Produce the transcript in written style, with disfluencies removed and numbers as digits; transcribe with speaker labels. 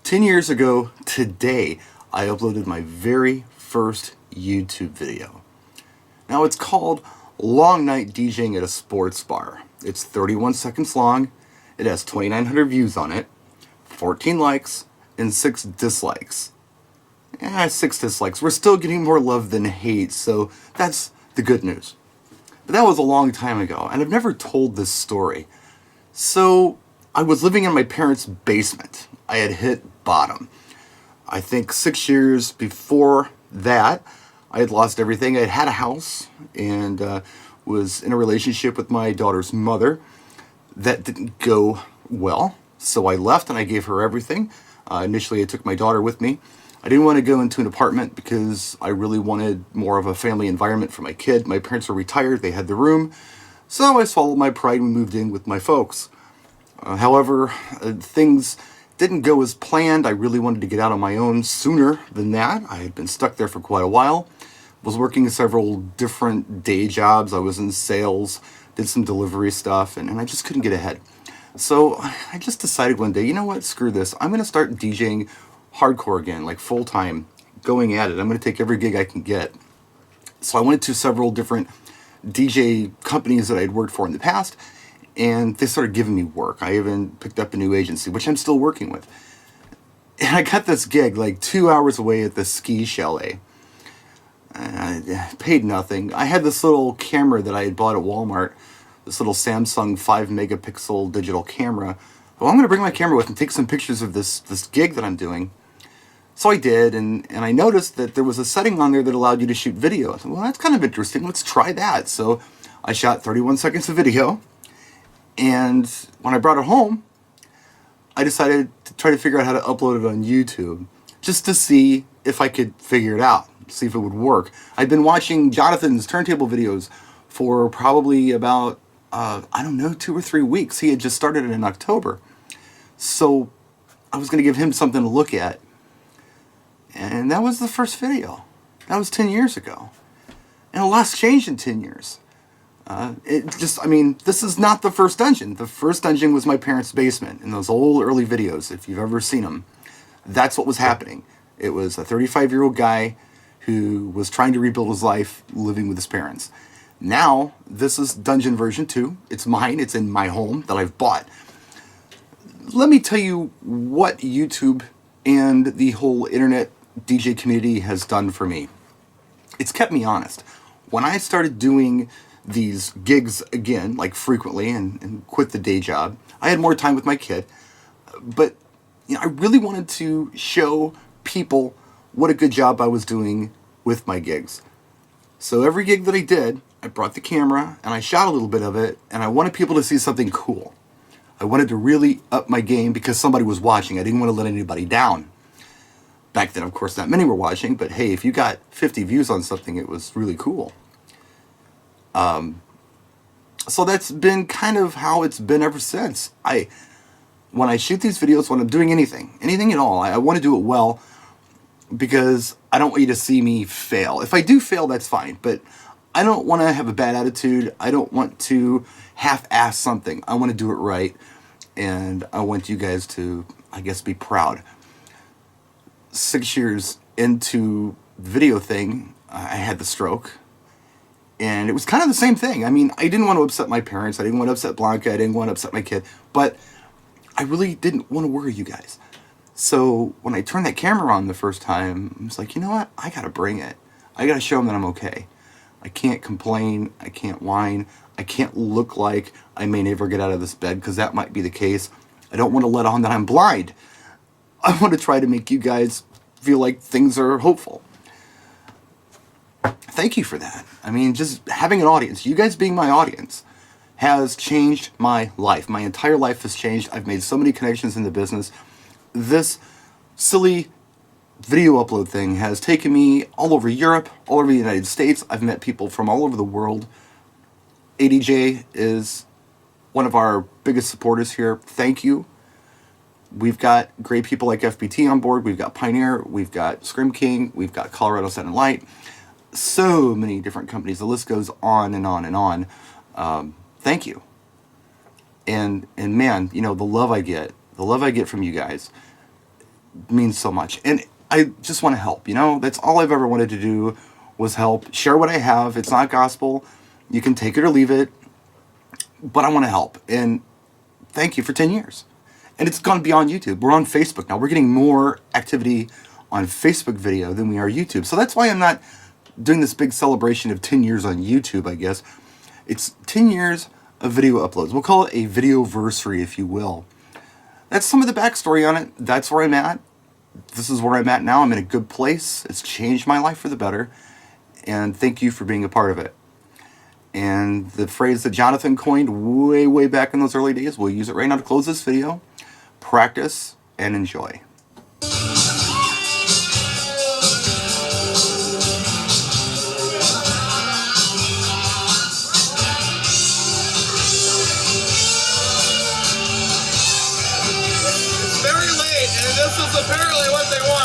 Speaker 1: 10 years ago today, I uploaded my very first YouTube video. Now it's called Long Night DJing at a Sports Bar. It's 31 seconds long, it has 2,900 views on it, 14 likes, and 6 dislikes. 6 dislikes. We're still getting more love than hate, so that's the good news. But that was a long time ago, and I've never told this story. So, I was living in my parents' basement. I had hit bottom. I think 6 years before that, I had lost everything. I had had a house and was in a relationship with my daughter's mother. That didn't go well, so I left and I gave her everything. Initially, I took my daughter with me. I didn't want to go into an apartment because I really wanted more of a family environment for my kid. My parents were retired, they had the room, so I swallowed my pride and moved in with my folks. However, things didn't go as planned. I really wanted to get out on my own sooner than that. I had been stuck there for quite a while. Was working several different day jobs. I was in sales, did some delivery stuff, and I just couldn't get ahead. So I just decided one day, you know what, screw this. I'm going to start DJing hardcore again, like full-time, going at it. I'm going to take every gig I can get. So I went to several different DJ companies that I'd worked for in the past, and they started giving me work. I even picked up a new agency, which I'm still working with. And I got this gig like 2 hours away at the ski chalet. I paid nothing. I had this little camera that I had bought at Walmart, this little Samsung 5 megapixel digital camera. Well, I'm going to bring my camera with and take some pictures of this gig that I'm doing. So I did, and I noticed that there was a setting on there that allowed you to shoot video. I said, well, that's kind of interesting. Let's try that. So I shot 31 seconds of video. And when I brought it home, I decided to try to figure out how to upload it on YouTube, just to see if I could figure it out, see if it would work. I'd been watching Jonathan's turntable videos for probably about, 2 or 3 weeks. He had just started it in October. So I was going to give him something to look at. And that was the first video. That was 10 years ago. And a lot's changed in 10 years. This is not the first dungeon. The first dungeon was my parents' basement in those old early videos, if you've ever seen them. That's what was happening. It was a 35-year-old guy who was trying to rebuild his life living with his parents. Now, this is dungeon version 2. It's mine. It's in my home that I've bought. Let me tell you what YouTube and the whole internet DJ community has done for me. It's kept me honest. When I started doing these gigs again, like frequently, and quit the day job, I had more time with my kid. But I really wanted to show people what a good job I was doing with my gigs. So every gig that I did, I brought the camera and I shot a little bit of it, and I wanted people to see something cool. I wanted to really up my game because somebody was watching. I didn't want to let anybody down. Back then, of course, not many were watching, but hey, if you got 50 views on something, it was really cool. So that's been kind of how it's been ever since. When I shoot these videos, when I'm doing anything at all, I want to do it well because I don't want you to see me fail. If I do fail, that's fine, but I don't want to have a bad attitude. I don't want to half-ass something. I want to do it right, and I want you guys to, I guess, be proud. 6 years into the video thing, I had the stroke. And it was kind of the same thing. I mean, I didn't want to upset my parents. I didn't want to upset Blanca. I didn't want to upset my kid. But I really didn't want to worry you guys. So when I turned that camera on the first time, I was like, you know what? I got to bring it. I got to show them that I'm okay. I can't complain. I can't whine. I can't look like I may never get out of this bed, because that might be the case. I don't want to let on that I'm blind. I want to try to make you guys feel like things are hopeful. Thank you for that. I mean, just having an audience, you guys being my audience, has changed my life. My entire life has changed. I've made so many connections in the business. This silly video upload thing has taken me all over Europe, all over the United States. I've met people from all over the world. ADJ is one of our biggest supporters here. Thank you. We've got great people like FBT on board. We've got Pioneer. We've got Scrim King. We've got Colorado Sun and Light. So many different companies. The list goes on and on and on. Thank you. And man, the love I get from you guys means so much. And I just want to help, you know? That's all I've ever wanted to do was help. Share what I have. It's not gospel. You can take it or leave it. But I want to help. And thank you for 10 years. And it's gone beyond YouTube. We're on Facebook now. We're getting more activity on Facebook video than we are YouTube. So that's why I'm not doing this big celebration of 10 years on YouTube, I guess. It's 10 years of video uploads. We'll call it a Videoversary, if you will. That's some of the backstory on it. That's where I'm at. This is where I'm at now. I'm in a good place. It's changed my life for the better. And thank you for being a part of it. And the phrase that Jonathan coined way, way back in those early days, we'll use it right now to close this video. Practice and enjoy.
Speaker 2: Very late, and this is apparently what they want.